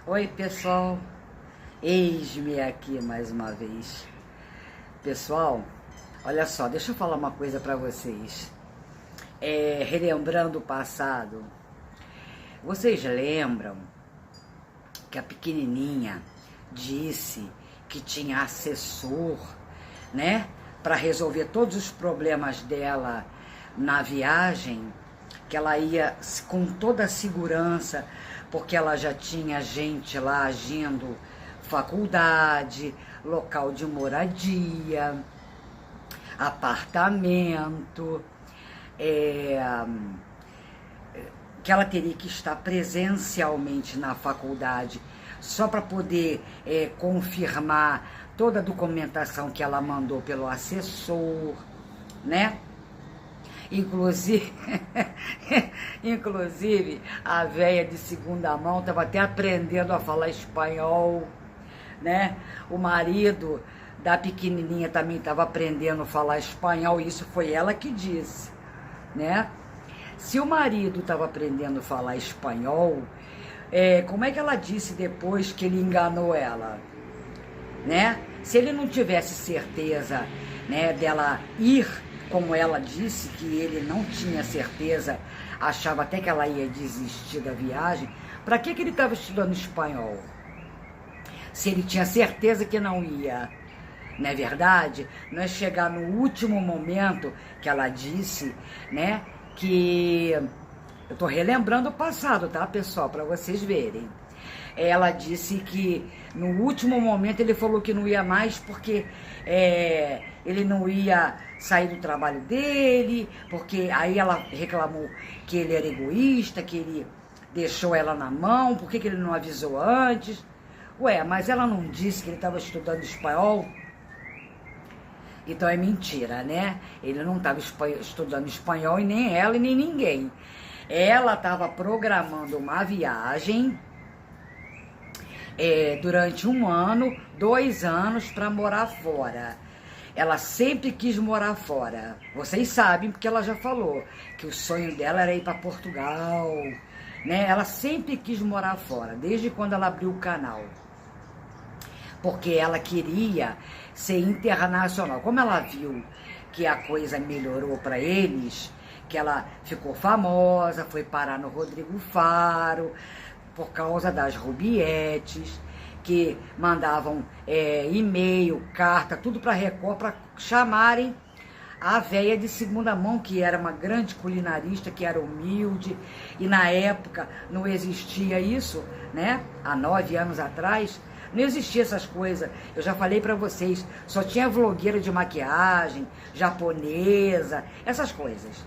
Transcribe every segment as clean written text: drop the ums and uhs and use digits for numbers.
Oi, pessoal, eis-me aqui mais uma vez. Pessoal, olha só, deixa eu falar uma coisa para vocês. Relembrando o passado, vocês lembram que a pequenininha disse que tinha assessor, né, para resolver todos os problemas dela na viagem, que ela ia com toda a segurança, porque ela já tinha gente lá agindo, faculdade, local de moradia, apartamento, que ela teria que estar presencialmente na faculdade só para poder confirmar toda a documentação que ela mandou pelo assessor, né? Inclusive, a véia de segunda mão estava até aprendendo a falar espanhol, né? O marido da pequenininha também estava aprendendo a falar espanhol, isso foi ela que disse, né? Se o marido estava aprendendo a falar espanhol, como é que ela disse depois que ele enganou ela, né? Se ele não tivesse certeza, né, dela ir, como ela disse que ele não tinha certeza, achava até que ela ia desistir da viagem, para que ele estava estudando espanhol? Se ele tinha certeza que não ia, não é verdade? Não é chegar no último momento que ela disse, né, que... Eu estou relembrando o passado, tá, pessoal, para vocês verem. Ela disse que no último momento ele falou que não ia mais porque ele não ia sair do trabalho dele, porque aí ela reclamou que ele era egoísta, que ele deixou ela na mão, por que ele não avisou antes? Ué, mas ela não disse que ele estava estudando espanhol? Então é mentira, né? Ele não estava estudando espanhol, e nem ela e nem ninguém. Ela estava programando uma viagem durante 1 ano, 2 anos para morar fora. Ela sempre quis morar fora. Vocês sabem, porque ela já falou que o sonho dela era ir para Portugal, né? Ela sempre quis morar fora, desde quando ela abriu o canal. Porque ela queria ser internacional. Como ela viu que a coisa melhorou para eles, que ela ficou famosa, foi parar no Rodrigo Faro, por causa das Rubietes, que mandavam e-mail, carta, tudo para Record, para chamarem a véia de segunda mão, que era uma grande culinarista, que era humilde, e na época não existia isso, né? Há 9 anos atrás, não existia essas coisas. Eu já falei para vocês, só tinha vlogueira de maquiagem, japonesa, essas coisas.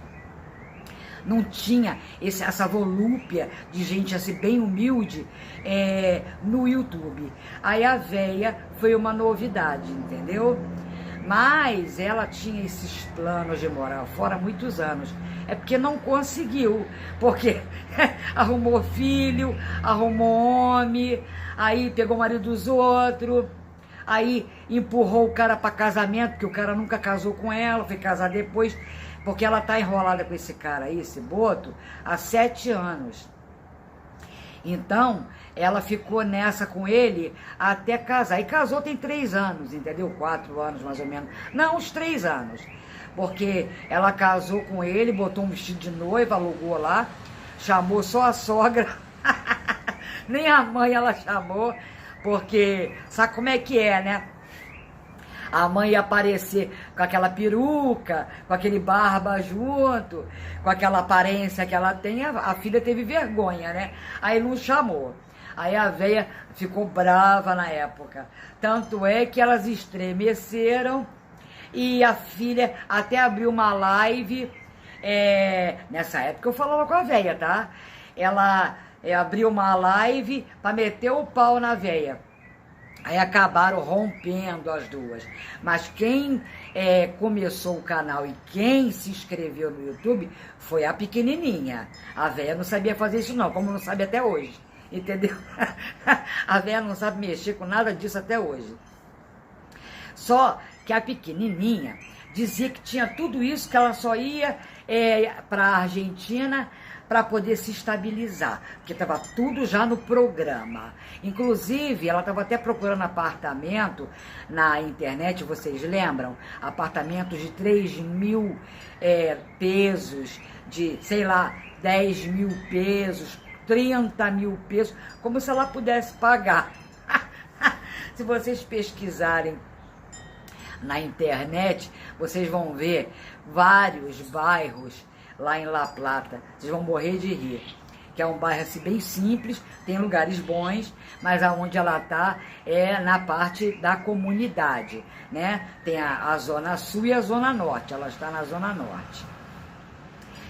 Não tinha essa volúpia de gente assim bem humilde no YouTube. Aí a véia foi uma novidade, entendeu? Mas ela tinha esses planos de morar fora há muitos anos. É porque não conseguiu, porque arrumou filho, arrumou homem, aí pegou o marido dos outros, aí empurrou o cara para casamento, porque o cara nunca casou com ela, foi casar depois, porque ela tá enrolada com esse cara aí, esse Boto, há 7 anos. Então, ela ficou nessa com ele até casar. E casou tem 3 anos, entendeu? 4 anos mais ou menos. Não, uns 3 anos. Porque ela casou com ele, botou um vestido de noiva, alugou lá, chamou só a sogra. Nem a mãe ela chamou, porque sabe como é que é, né? A mãe ia aparecer com aquela peruca, com aquele barba junto, com aquela aparência que ela tem, a filha teve vergonha, né? Aí não chamou. Aí a véia ficou brava na época. Tanto é que elas estremeceram e a filha até abriu uma live. Nessa época eu falava com a véia, tá? Ela abriu uma live para meter o pau na véia. Aí acabaram rompendo as duas. Mas quem começou o canal e quem se inscreveu no YouTube foi a pequenininha. A véia não sabia fazer isso não, como não sabe até hoje. Entendeu? A véia não sabe mexer com nada disso até hoje. Só que a pequenininha dizia que tinha tudo isso, que ela só ia para a Argentina para poder se estabilizar, porque estava tudo já no programa. Inclusive, ela estava até procurando apartamento na internet, vocês lembram? Apartamentos de 3.000 pesos, de, sei lá, 10.000 pesos, 30.000 pesos, como se ela pudesse pagar. Se vocês pesquisarem na internet, vocês vão ver vários bairros lá em La Plata. Vocês vão morrer de rir. Que é um bairro assim, bem simples, tem lugares bons, mas aonde ela está é na parte da comunidade, né? Tem a Zona Sul e a Zona Norte, ela está na Zona Norte.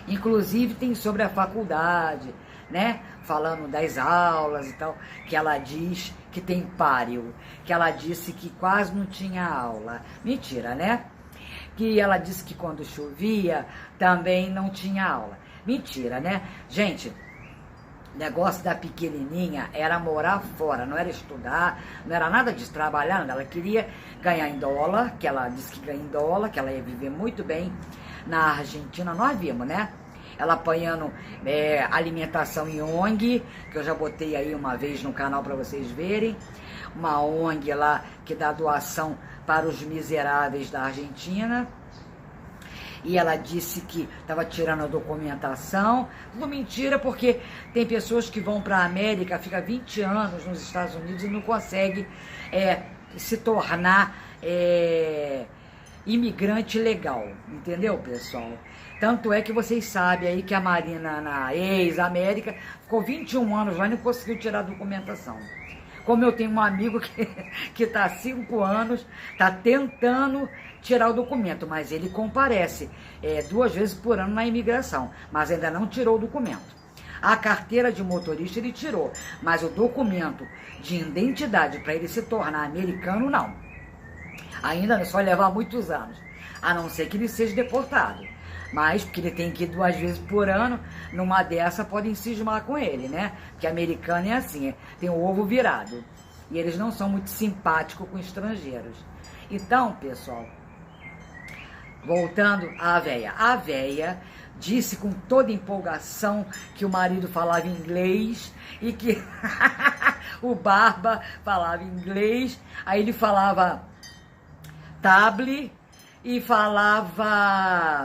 Inclusive tem sobre a faculdade, né? Falando das aulas e tal, que ela diz que tem páreo, que ela disse que quase não tinha aula. Mentira, né? Que ela disse que quando chovia também não tinha aula. Mentira, né? Gente, o negócio da pequenininha era morar fora, não era estudar, não era nada disso, trabalhar, ela queria ganhar em dólar, que ela disse que ganha em dólar, que ela ia viver muito bem na Argentina, nós vimos, né? Ela apanhando alimentação em ONG, que eu já botei aí uma vez no canal para vocês verem, uma ONG lá que dá doação para os miseráveis da Argentina. E ela disse que estava tirando a documentação. Tudo mentira, porque tem pessoas que vão para a América, fica 20 anos nos Estados Unidos e não consegue se tornar imigrante legal. Entendeu, pessoal? Tanto é que vocês sabem aí que a Marina, na ex-América, ficou 21 anos lá e não conseguiu tirar a documentação. Como eu tenho um amigo que está há 5 anos, está tentando tirar o documento, mas ele comparece 2 vezes por ano na imigração, mas ainda não tirou o documento. A carteira de motorista ele tirou, mas o documento de identidade para ele se tornar americano, não. Ainda só vai levar muitos anos, a não ser que ele seja deportado. Mas, porque ele tem que ir 2 vezes por ano, numa dessa podem cismar com ele, né? Porque americano é assim, tem o ovo virado. E eles não são muito simpáticos com estrangeiros. Então, pessoal, voltando à véia. A véia disse com toda empolgação que o marido falava inglês e que o Barba falava inglês. Aí ele falava table e falava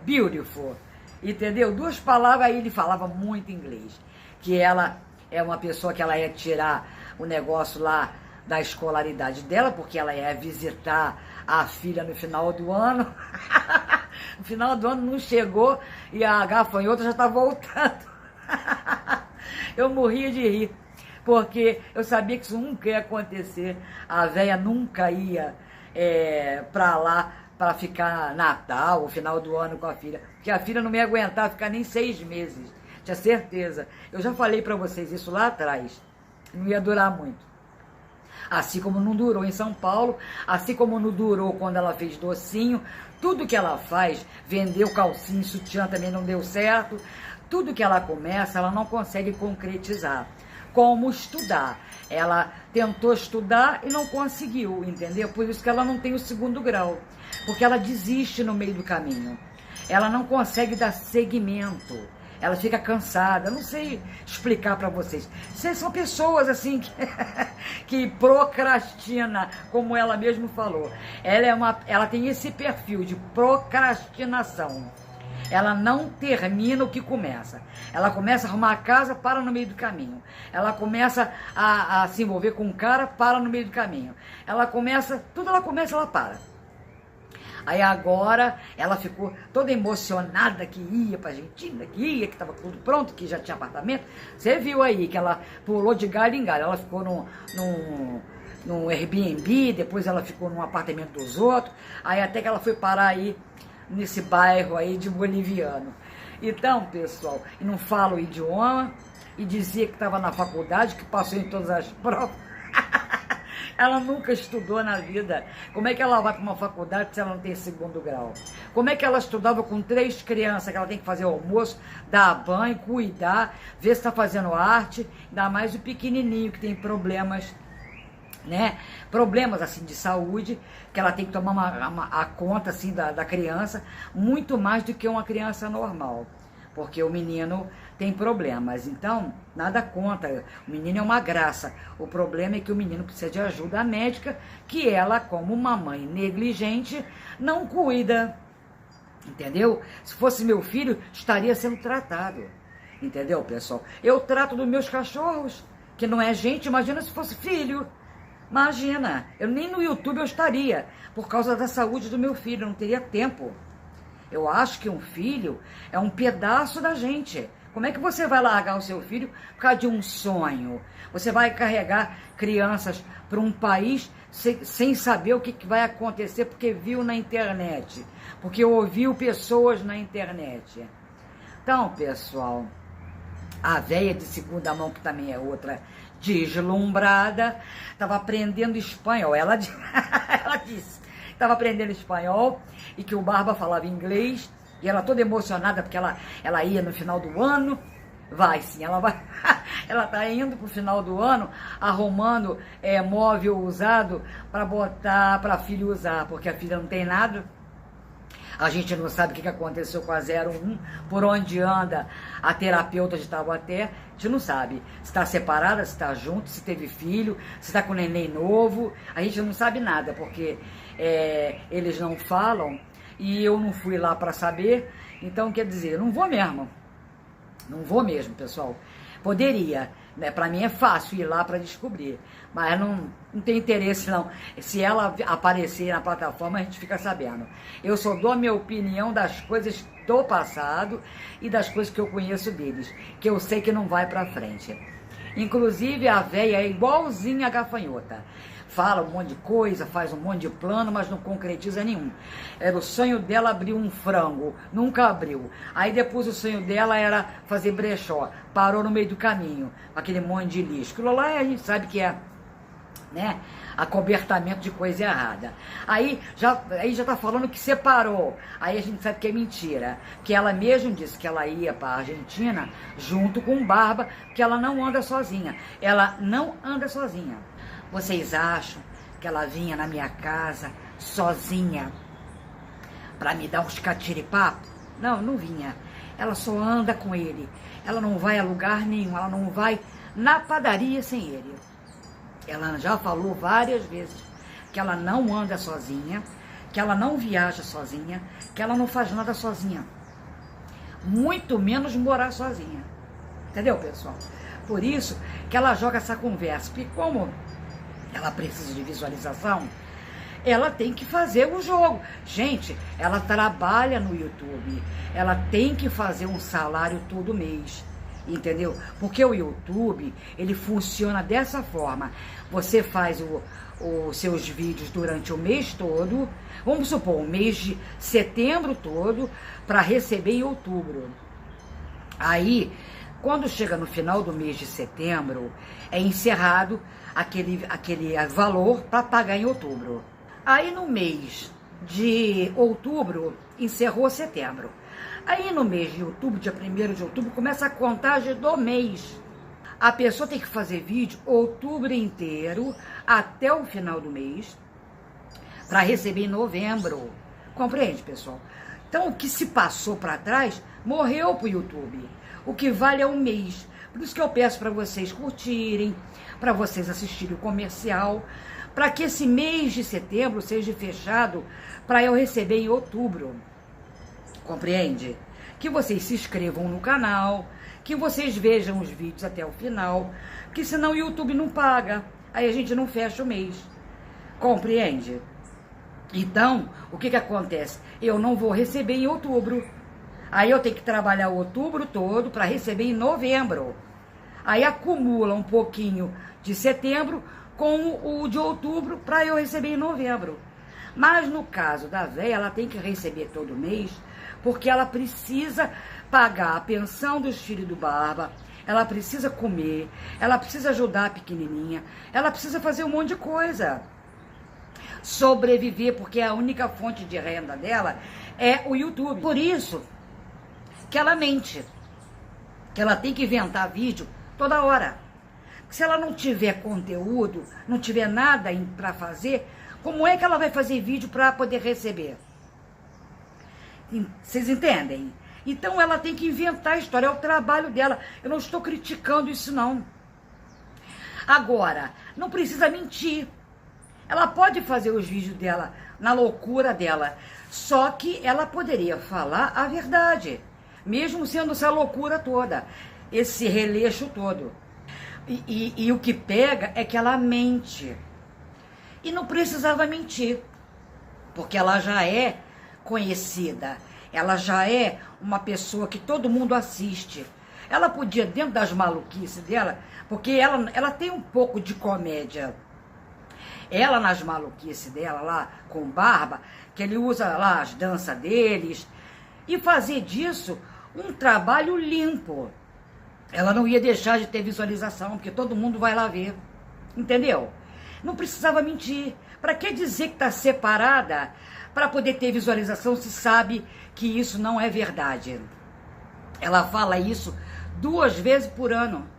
beautiful, entendeu? 2 palavras, aí ele falava muito inglês. Que ela é uma pessoa que ela ia tirar o negócio lá da escolaridade dela, porque ela ia visitar a filha no final do ano. No final do ano não chegou e a gafanhota já está voltando. Eu morria de rir, porque eu sabia que isso nunca ia acontecer. A véia nunca ia para lá para ficar Natal, o final do ano com a filha, porque a filha não me ia aguentar ficar nem 6 meses, tinha certeza. Eu já falei para vocês isso lá atrás, não ia durar muito. Assim como não durou em São Paulo, assim como não durou quando ela fez docinho, tudo que ela faz, vendeu calcinha e sutiã também não deu certo, tudo que ela começa, ela não consegue concretizar. Como estudar. Ela tentou estudar e não conseguiu, entendeu? Por isso que ela não tem o 2º grau, porque ela desiste no meio do caminho. Ela não consegue dar seguimento. Ela fica cansada. Eu não sei explicar para vocês. Vocês são pessoas assim que procrastina, como ela mesmo falou. Ela tem esse perfil de procrastinação. Ela não termina o que começa. Ela começa a arrumar a casa, para no meio do caminho. Ela começa a se envolver com um cara, para no meio do caminho. Tudo ela começa, ela para. Aí agora ela ficou toda emocionada que ia pra Argentina, que estava tudo pronto, que já tinha apartamento. Você viu aí que ela pulou de galho em galho. Ela ficou num Airbnb, depois ela ficou num apartamento dos outros. Aí até que ela foi parar aí nesse bairro aí de boliviano. Então, pessoal, e não fala o idioma, e dizia que estava na faculdade, que passou em todas as provas. Ela nunca estudou na vida. Como é que ela vai para uma faculdade se ela não tem 2º grau? Como é que ela estudava com 3 crianças, que ela tem que fazer o almoço, dar banho, cuidar, ver se está fazendo arte, ainda mais o pequenininho que tem problemas, né? Problemas assim de saúde, que ela tem que tomar a conta assim da criança, muito mais do que uma criança normal. porque o menino tem problemas. Então, nada contra, o menino é uma graça. O problema é que o menino precisa de ajuda médica, que ela, como uma mãe negligente, não cuida. Entendeu? Se fosse meu filho, estaria sendo tratado. Entendeu, pessoal? Eu trato dos meus cachorros, que não é gente, imagina se fosse filho. Imagina, eu nem no YouTube eu estaria, por causa da saúde do meu filho, eu não teria tempo. Eu acho que um filho é um pedaço da gente. Como é que você vai largar o seu filho por causa de um sonho? Você vai carregar crianças para um país sem saber o que vai acontecer, porque viu na internet, porque ouviu pessoas na internet. Então, pessoal, a véia de segunda mão, que também é outra deslumbrada, estava aprendendo espanhol. Ela disse, estava aprendendo espanhol e que o Barba falava inglês, e ela toda emocionada porque ela ia no final do ano. Vai sim, ela vai. Ela está indo para o final do ano arrumando móvel usado para botar para a filha usar, porque a filha não tem nada. A gente não sabe o que aconteceu com a 01, por onde anda a terapeuta de Taubaté, a gente não sabe. Se está separada, se está junto, se teve filho, se está com neném novo, a gente não sabe nada, porque eles não falam e eu não fui lá para saber. Então, quer dizer, eu não vou mesmo. Não vou mesmo, pessoal. Poderia, né? Para mim é fácil ir lá para descobrir, mas não tem interesse não. Se ela aparecer na plataforma, a gente fica sabendo. Eu só dou a minha opinião das coisas do passado e das coisas que eu conheço deles, que eu sei que não vai para frente. Inclusive a véia é igualzinha a gafanhota. Fala um monte de coisa, faz um monte de plano, mas não concretiza nenhum. Era o sonho dela abrir um frango, nunca abriu. Aí depois o sonho dela era fazer brechó, parou no meio do caminho, aquele monte de lixo. Aquilo lá a gente sabe que é, né, acobertamento de coisa errada. Aí já tá falando que separou. Aí a gente sabe que é mentira. Que ela mesma disse que ela ia para a Argentina junto com o Barba, que ela não anda sozinha. Ela não anda sozinha. Vocês acham que ela vinha na minha casa sozinha para me dar uns catiripapos? Não, não vinha. Ela só anda com ele. Ela não vai a lugar nenhum. Ela não vai na padaria sem ele. Ela já falou várias vezes que ela não anda sozinha, que ela não viaja sozinha, que ela não faz nada sozinha. Muito menos morar sozinha. Entendeu, pessoal? Por isso que ela joga essa conversa. Porque como ela precisa de visualização, ela tem que fazer o jogo. Gente, ela trabalha no YouTube. Ela tem que fazer um salário todo mês. Entendeu? Porque o YouTube, ele funciona dessa forma. Você faz os seus vídeos durante o mês todo. Vamos supor, o mês de setembro todo, para receber em outubro. Aí, quando chega no final do mês de setembro, é encerrado aquele valor para pagar em outubro. Aí no mês de outubro, encerrou setembro. Aí no mês de outubro, dia 1º de outubro, começa a contagem do mês. A pessoa tem que fazer vídeo outubro inteiro, até o final do mês, para receber em novembro. Compreende, pessoal? Então, o que se passou para trás, morreu pro YouTube. O que vale é um mês. Por isso que eu peço para vocês curtirem, para vocês assistirem o comercial, para que esse mês de setembro seja fechado para eu receber em outubro. Compreende? Que vocês se inscrevam no canal, que vocês vejam os vídeos até o final, que senão o YouTube não paga, aí a gente não fecha o mês. Compreende? Então, o que acontece? Eu não vou receber em outubro. Aí eu tenho que trabalhar o outubro todo para receber em novembro. Aí acumula um pouquinho de setembro com o de outubro para eu receber em novembro. Mas no caso da véia, ela tem que receber todo mês, porque ela precisa pagar a pensão dos filhos do Barba, ela precisa comer, ela precisa ajudar a pequenininha, ela precisa fazer um monte de coisa. Sobreviver, porque a única fonte de renda dela é o YouTube. Por isso que ela mente, que ela tem que inventar vídeo toda hora. Se ela não tiver conteúdo, não tiver nada para fazer, como é que ela vai fazer vídeo para poder receber? Vocês entendem? Então ela tem que inventar a história, é o trabalho dela. Eu não estou criticando isso, não. Agora, não precisa mentir. Ela pode fazer os vídeos dela na loucura dela, só que ela poderia falar a verdade, mesmo sendo essa loucura toda, esse releixo todo. E o que pega é que ela mente. E não precisava mentir, porque ela já é conhecida, ela já é uma pessoa que todo mundo assiste. Ela podia, dentro das maluquices dela, porque ela tem um pouco de comédia. Ela, nas maluquices dela lá, com barba, que ele usa lá as danças deles, e fazer disso um trabalho limpo. Ela não ia deixar de ter visualização, porque todo mundo vai lá ver. Entendeu? Não precisava mentir. Para que dizer que está separada para poder ter visualização se sabe que isso não é verdade? Ela fala isso 2 vezes por ano.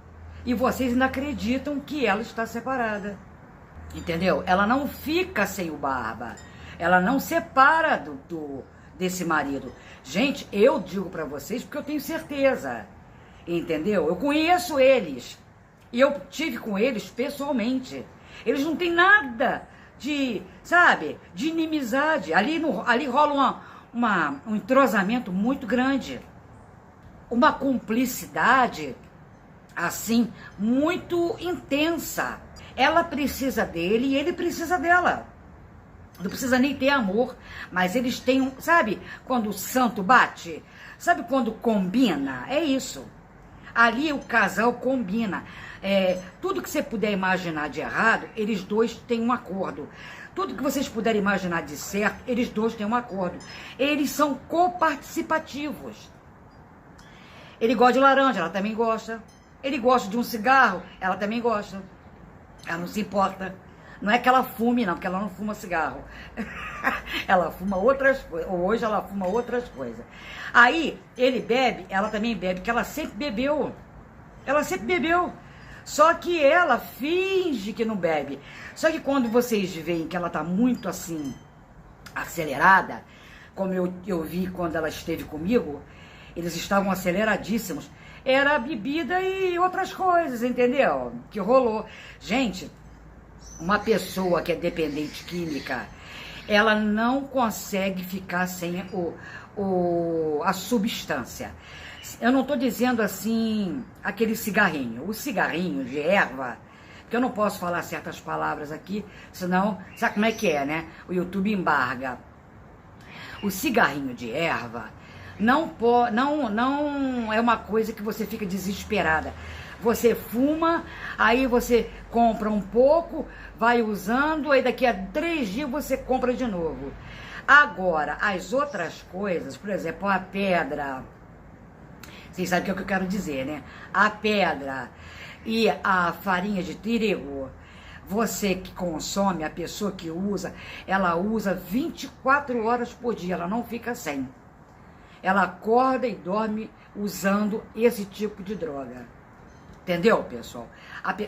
E vocês ainda acreditam que ela está separada. Entendeu? Ela não fica sem o barba. Ela não separa desse marido. Gente, eu digo para vocês porque eu tenho certeza. Entendeu? Eu conheço eles. E eu tive com eles pessoalmente. Eles não têm nada de, sabe, de inimizade. Ali rola um entrosamento muito grande. Uma cumplicidade, assim, muito intensa. Ela precisa dele e ele precisa dela. Não precisa nem ter amor, mas eles têm sabe quando o santo bate? Sabe quando combina? É isso. Ali o casal combina. Tudo que você puder imaginar de errado, eles dois têm um acordo. Tudo que vocês puderem imaginar de certo, eles dois têm um acordo. Eles são coparticipativos. Ele gosta de laranja, ela também gosta. Ele gosta de um cigarro, ela também gosta. Ela não se importa. Não é que ela fume, não, porque ela não fuma cigarro. Ela fuma outras coisas. Hoje ela fuma outras coisas. Aí, ele bebe, ela também bebe, porque ela sempre bebeu. Ela sempre bebeu. Só que ela finge que não bebe. Só que quando vocês veem que ela tá muito assim, acelerada, como eu vi quando ela esteve comigo, eles estavam aceleradíssimos. Era bebida e outras coisas, entendeu? Que rolou. Gente, uma pessoa que é dependente química, ela não consegue ficar sem a substância. Eu não estou dizendo assim, aquele cigarrinho. O cigarrinho de erva, que eu não posso falar certas palavras aqui, senão, sabe como é que é, né? O YouTube embarga. O cigarrinho de erva não é uma coisa que você fica desesperada. Você fuma, aí você compra um pouco, vai usando, aí daqui a 3 dias você compra de novo. Agora, as outras coisas, por exemplo, a pedra, vocês sabem o que eu quero dizer, né? A pedra e a farinha de trigo, você que consome, a pessoa que usa, ela usa 24 horas por dia, ela não fica sem. Ela acorda e dorme usando esse tipo de droga. Entendeu, pessoal?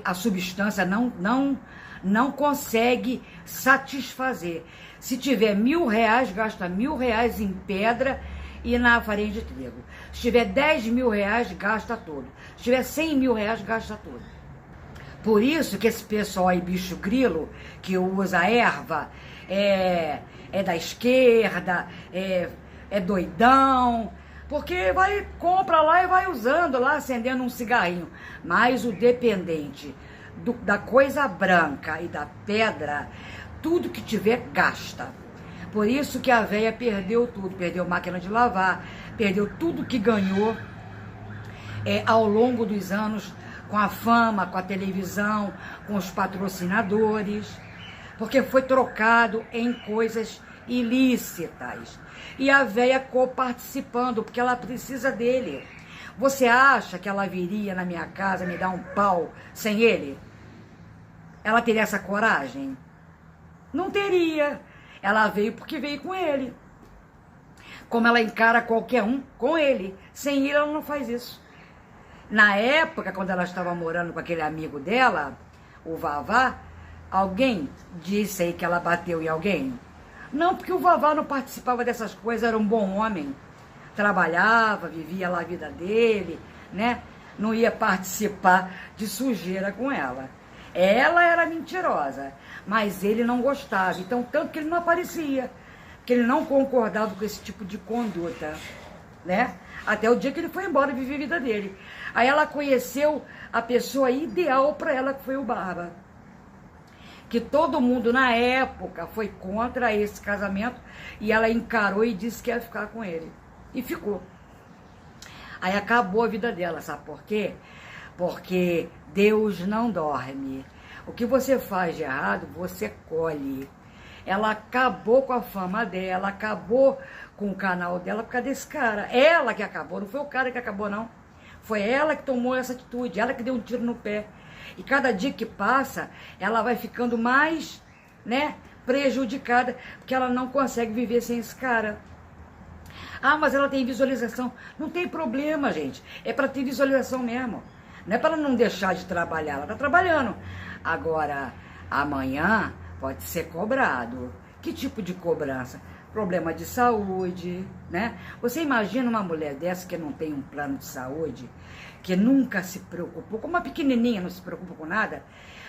A substância não consegue satisfazer. Se tiver R$1.000, gasta R$1.000 em pedra e na farinha de trigo. Se tiver R$10.000, gasta tudo. Se tiver R$100.000, gasta tudo. Por isso que esse pessoal aí, bicho grilo, que usa erva, é da esquerda, é doidão, porque compra lá e vai usando lá, acendendo um cigarrinho. Mas o dependente da coisa branca e da pedra, tudo que tiver, gasta. Por isso que a véia perdeu tudo, perdeu máquina de lavar, perdeu tudo que ganhou ao longo dos anos, com a fama, com a televisão, com os patrocinadores, porque foi trocado em coisas ilícitas. E a véia coparticipando, porque ela precisa dele. Você acha que ela viria na minha casa me dar um pau sem ele? Ela teria essa coragem? Não teria. Ela veio porque veio com ele. Como ela encara qualquer um com ele. Sem ele, ela não faz isso. Na época, quando ela estava morando com aquele amigo dela, o Vavá, alguém disse aí que ela bateu em alguém? Não, porque o Vavá não participava dessas coisas, era um bom homem. trabalhava, vivia lá a vida dele, né? Não ia participar de sujeira com ela. Ela era mentirosa, mas ele não gostava, então tanto que ele não aparecia, porque ele não concordava com esse tipo de conduta, né? Até o dia que ele foi embora viver a vida dele. Aí ela conheceu a pessoa ideal para ela, que foi o Barba. Que todo mundo na época foi contra esse casamento e ela encarou e disse que ia ficar com ele. E ficou. Aí acabou a vida dela, sabe por quê? Porque Deus não dorme. O que você faz de errado, você colhe. Ela acabou com a fama dela, acabou com o canal dela por causa desse cara. Ela que acabou, não foi o cara que acabou, não. Foi ela que tomou essa atitude, ela que deu um tiro no pé. E cada dia que passa, ela vai ficando mais, né, prejudicada, porque ela não consegue viver sem esse cara. Ah, mas ela tem visualização. Não tem problema, gente. É para ter visualização mesmo. Não é para não deixar de trabalhar. Ela está trabalhando. Agora, amanhã pode ser cobrado. Que tipo de cobrança? Problema de saúde, né? Você imagina uma mulher dessa que não tem um plano de saúde, que nunca se preocupou, como uma pequenininha não se preocupa com nada,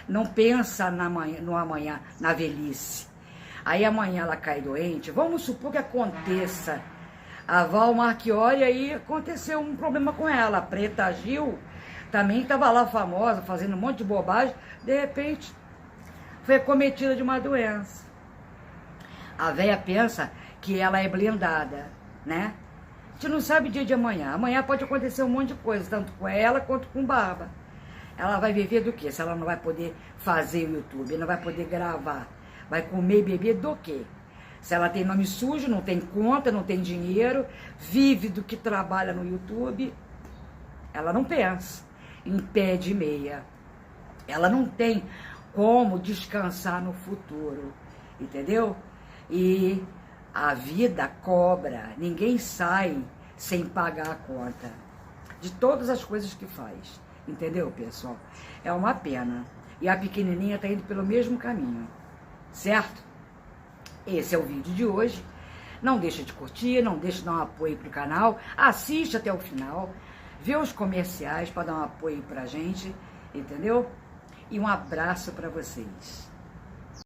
não pensa no amanhã, na velhice. Aí amanhã ela cai doente, vamos supor que aconteça. A Val Marchiori, aí aconteceu um problema com ela. A Preta Gil também estava lá famosa, fazendo um monte de bobagem, de repente foi acometida de uma doença. A véia pensa que ela é blindada, né? A gente não sabe o dia de amanhã. Amanhã pode acontecer um monte de coisa, tanto com ela quanto com o Barba. Ela vai viver do quê? Se ela não vai poder fazer o YouTube, não vai poder gravar, vai comer e beber do quê? Se ela tem nome sujo, não tem conta, não tem dinheiro, vive do que trabalha no YouTube, ela não pensa em pé de meia. Ela não tem como descansar no futuro, entendeu? E a vida cobra, ninguém sai sem pagar a conta de todas as coisas que faz, entendeu, pessoal? É uma pena. E a pequenininha está indo pelo mesmo caminho, certo? Esse é o vídeo de hoje. Não deixa de curtir, não deixa de dar um apoio pro canal, assiste até o final, vê os comerciais para dar um apoio pra gente, entendeu? E um abraço para vocês.